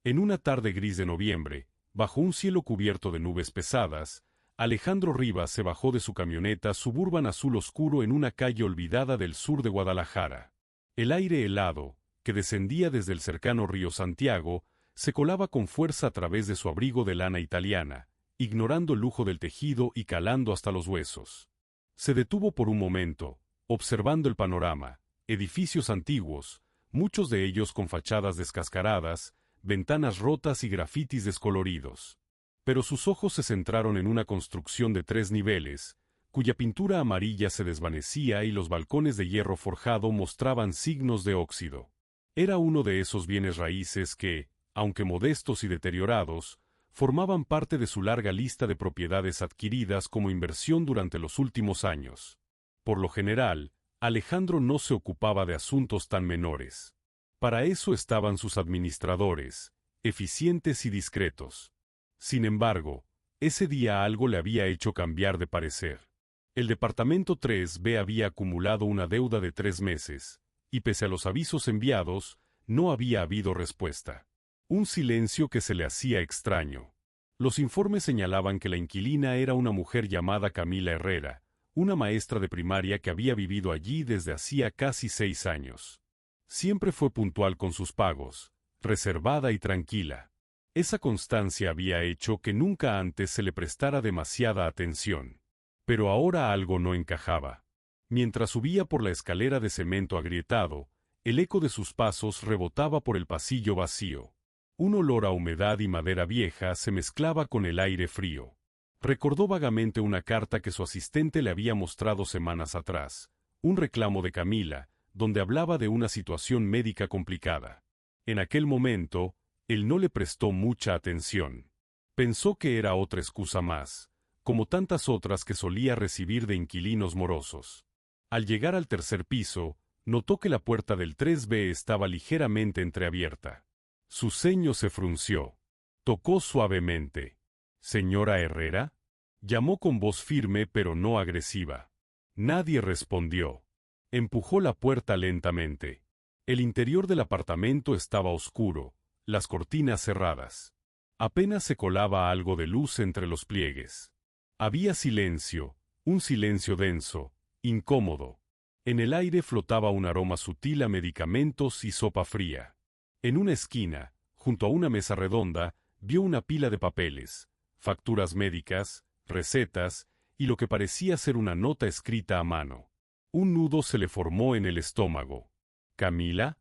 En una tarde gris de noviembre, bajo un cielo cubierto de nubes pesadas, Alejandro Rivas se bajó de su camioneta Suburban azul oscuro en una calle olvidada del sur de Guadalajara. El aire helado, que descendía desde el cercano río Santiago, se colaba con fuerza a través de su abrigo de lana italiana, ignorando el lujo del tejido y calando hasta los huesos. Se detuvo por un momento, observando el panorama, edificios antiguos, muchos de ellos con fachadas descascaradas, ventanas rotas y grafitis descoloridos. Pero sus ojos se centraron en una construcción de 3 niveles, cuya pintura amarilla se desvanecía y los balcones de hierro forjado mostraban signos de óxido. Era uno de esos bienes raíces que, aunque modestos y deteriorados, formaban parte de su larga lista de propiedades adquiridas como inversión durante los últimos años. Por lo general, Alejandro no se ocupaba de asuntos tan menores. Para eso estaban sus administradores, eficientes y discretos. Sin embargo, ese día algo le había hecho cambiar de parecer. El departamento 3B había acumulado una deuda de 3 meses, y pese a los avisos enviados, no había habido respuesta. Un silencio que se le hacía extraño. Los informes señalaban que la inquilina era una mujer llamada Camila Herrera, una maestra de primaria que había vivido allí desde hacía casi 6 años. Siempre fue puntual con sus pagos, reservada y tranquila. Esa constancia había hecho que nunca antes se le prestara demasiada atención. Pero ahora algo no encajaba. Mientras subía por la escalera de cemento agrietado, el eco de sus pasos rebotaba por el pasillo vacío. Un olor a humedad y madera vieja se mezclaba con el aire frío. Recordó vagamente una carta que su asistente le había mostrado semanas atrás, un reclamo de Camila, donde hablaba de una situación médica complicada. En aquel momento, él no le prestó mucha atención. Pensó que era otra excusa más, como tantas otras que solía recibir de inquilinos morosos. Al llegar al 3er piso, notó que la puerta del 3B estaba ligeramente entreabierta. Su ceño se frunció. Tocó suavemente. «¿Señora Herrera?», llamó con voz firme pero no agresiva. Nadie respondió. Empujó la puerta lentamente. El interior del apartamento estaba oscuro, las cortinas cerradas. Apenas se colaba algo de luz entre los pliegues. Había silencio, un silencio denso, incómodo. En el aire flotaba un aroma sutil a medicamentos y sopa fría. En una esquina, junto a una mesa redonda, vio una pila de papeles, facturas médicas, recetas, y lo que parecía ser una nota escrita a mano. Un nudo se le formó en el estómago. «¿Camila?»,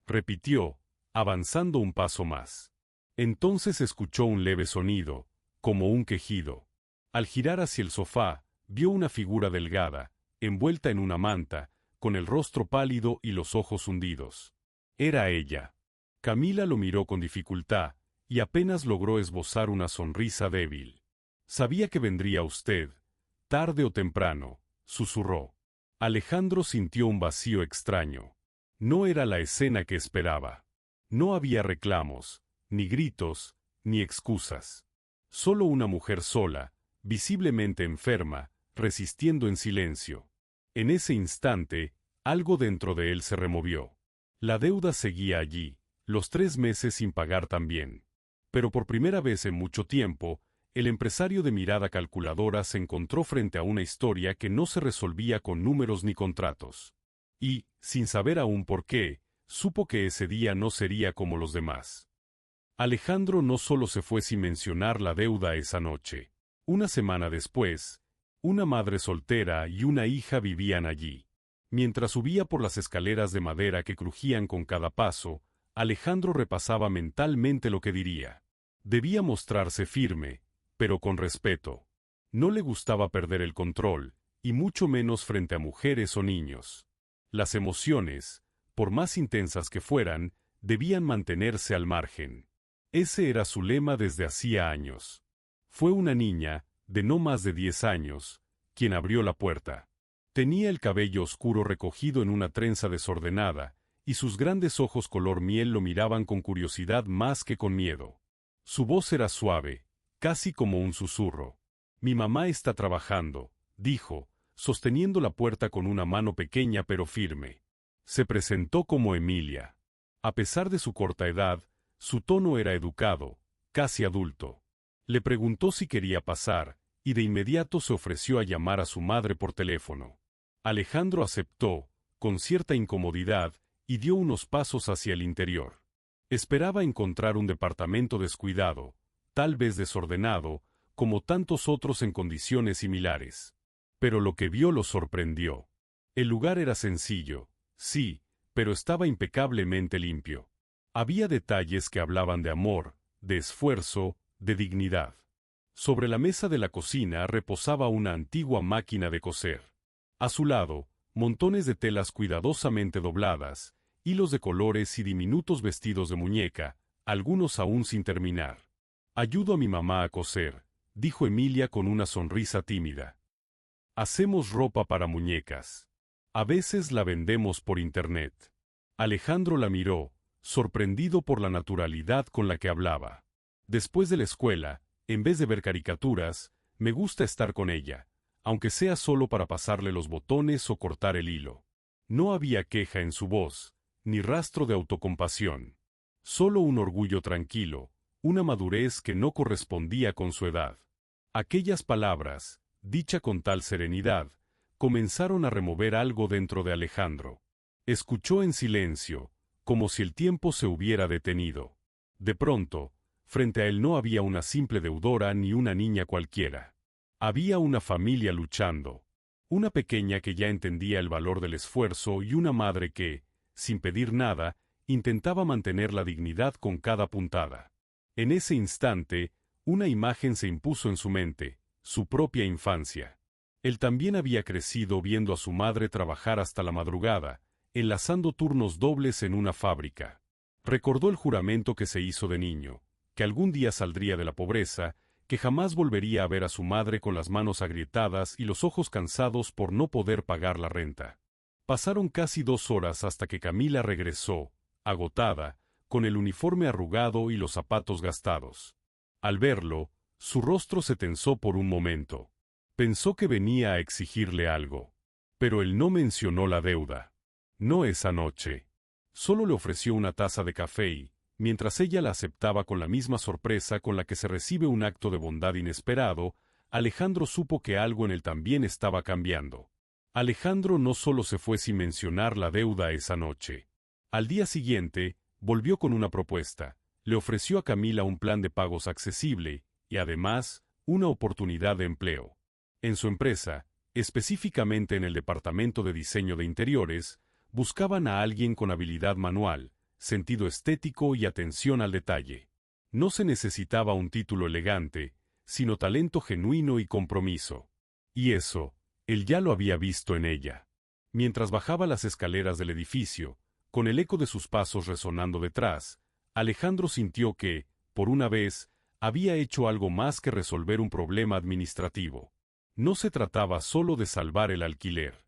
repitió, avanzando un paso más. Entonces escuchó un leve sonido, como un quejido. Al girar hacia el sofá, vio una figura delgada, envuelta en una manta, con el rostro pálido y los ojos hundidos. Era ella. Camila lo miró con dificultad, y apenas logró esbozar una sonrisa débil. «Sabía que vendría usted, tarde o temprano», susurró. Alejandro sintió un vacío extraño. No era la escena que esperaba. No había reclamos, ni gritos, ni excusas. Solo una mujer sola, visiblemente enferma, resistiendo en silencio. En ese instante, algo dentro de él se removió. La deuda seguía allí, los 3 meses sin pagar también. Pero por primera vez en mucho tiempo, el empresario de mirada calculadora se encontró frente a una historia que no se resolvía con números ni contratos. Y, sin saber aún por qué, supo que ese día no sería como los demás. Alejandro no solo se fue sin mencionar la deuda esa noche. Una semana después, una madre soltera y una hija vivían allí. Mientras subía por las escaleras de madera que crujían con cada paso, Alejandro repasaba mentalmente lo que diría. Debía mostrarse firme, pero con respeto. No le gustaba perder el control, y mucho menos frente a mujeres o niños. Las emociones, por más intensas que fueran, debían mantenerse al margen. Ese era su lema desde hacía años. Fue una niña, de no más de 10 años, quien abrió la puerta. Tenía el cabello oscuro recogido en una trenza desordenada, y sus grandes ojos color miel lo miraban con curiosidad más que con miedo. Su voz era suave, casi como un susurro. «Mi mamá está trabajando», dijo, sosteniendo la puerta con una mano pequeña pero firme. Se presentó como Emilia. A pesar de su corta edad, Su tono era educado, casi adulto. Le preguntó si quería pasar, y de inmediato se ofreció a llamar a su madre por teléfono. Alejandro aceptó, con cierta incomodidad, y dio unos pasos hacia el interior. Esperaba encontrar un departamento descuidado, tal vez desordenado, como tantos otros en condiciones similares. Pero lo que vio lo sorprendió. El lugar era sencillo, sí, pero estaba impecablemente limpio. Había detalles que hablaban de amor, de esfuerzo, de dignidad. Sobre la mesa de la cocina reposaba una antigua máquina de coser. A su lado, montones de telas cuidadosamente dobladas, hilos de colores y diminutos vestidos de muñeca, algunos aún sin terminar. «Ayudo a mi mamá a coser», dijo Emilia con una sonrisa tímida. «Hacemos ropa para muñecas. A veces la vendemos por internet». Alejandro la miró, sorprendido por la naturalidad con la que hablaba. «Después de la escuela, en vez de ver caricaturas, me gusta estar con ella, aunque sea solo para pasarle los botones o cortar el hilo». No había queja en su voz, ni rastro de autocompasión. Solo un orgullo tranquilo, una madurez que no correspondía con su edad. Aquellas palabras, dicha con tal serenidad, comenzaron a remover algo dentro de Alejandro. Escuchó en silencio, como si el tiempo se hubiera detenido. De pronto, frente a él no había una simple deudora ni una niña cualquiera. Había una familia luchando. Una pequeña que ya entendía el valor del esfuerzo y una madre que, sin pedir nada, intentaba mantener la dignidad con cada puntada. En ese instante, una imagen se impuso en su mente, su propia infancia. Él también había crecido viendo a su madre trabajar hasta la madrugada, enlazando turnos dobles en una fábrica. Recordó el juramento que se hizo de niño, que algún día saldría de la pobreza, que jamás volvería a ver a su madre con las manos agrietadas y los ojos cansados por no poder pagar la renta. Pasaron casi 2 horas hasta que Camila regresó, agotada, con el uniforme arrugado y los zapatos gastados. Al verlo, su rostro se tensó por un momento. Pensó que venía a exigirle algo. Pero él no mencionó la deuda. No esa noche. Solo le ofreció una taza de café y, mientras ella la aceptaba con la misma sorpresa con la que se recibe un acto de bondad inesperado, Alejandro supo que algo en él también estaba cambiando. Alejandro no solo se fue sin mencionar la deuda esa noche. Al día siguiente, volvió con una propuesta. Le ofreció a Camila un plan de pagos accesible y, además, una oportunidad de empleo. En su empresa, específicamente en el departamento de diseño de interiores, buscaban a alguien con habilidad manual, sentido estético y atención al detalle. No se necesitaba un título elegante, sino talento genuino y compromiso. Y eso, él ya lo había visto en ella. Mientras bajaba las escaleras del edificio, con el eco de sus pasos resonando detrás, Alejandro sintió que, por una vez, había hecho algo más que resolver un problema administrativo. No se trataba solo de salvar el alquiler.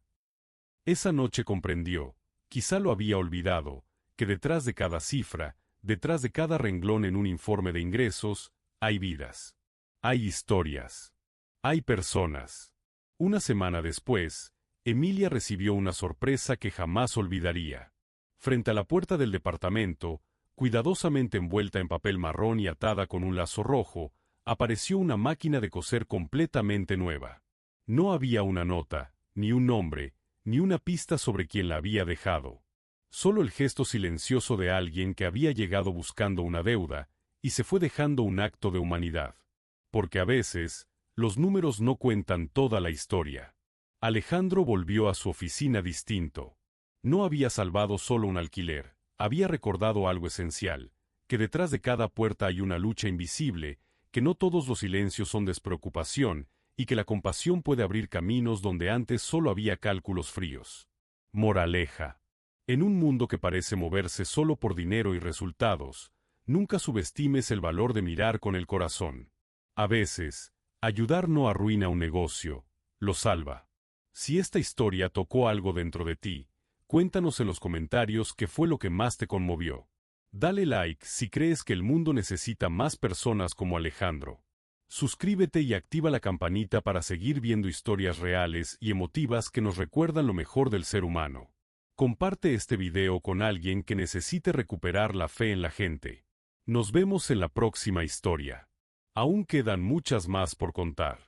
Esa noche comprendió, quizá lo había olvidado, que detrás de cada cifra, detrás de cada renglón en un informe de ingresos, hay vidas. Hay historias. Hay personas. Una semana después, Emilia recibió una sorpresa que jamás olvidaría. Frente a la puerta del departamento, cuidadosamente envuelta en papel marrón y atada con un lazo rojo, apareció una máquina de coser completamente nueva. No había una nota, ni un nombre, ni una pista sobre quién la había dejado. Solo el gesto silencioso de alguien que había llegado buscando una deuda, y se fue dejando un acto de humanidad. Porque a veces, los números no cuentan toda la historia. Alejandro volvió a su oficina distinto. No había salvado solo un alquiler, había recordado algo esencial, que detrás de cada puerta hay una lucha invisible, que no todos los silencios son despreocupación, y que la compasión puede abrir caminos donde antes solo había cálculos fríos. Moraleja. En un mundo que parece moverse solo por dinero y resultados, nunca subestimes el valor de mirar con el corazón. A veces, ayudar no arruina un negocio, lo salva. Si esta historia tocó algo dentro de ti, cuéntanos en los comentarios qué fue lo que más te conmovió. Dale like si crees que el mundo necesita más personas como Alejandro. Suscríbete y activa la campanita para seguir viendo historias reales y emotivas que nos recuerdan lo mejor del ser humano. Comparte este video con alguien que necesite recuperar la fe en la gente. Nos vemos en la próxima historia. Aún quedan muchas más por contar.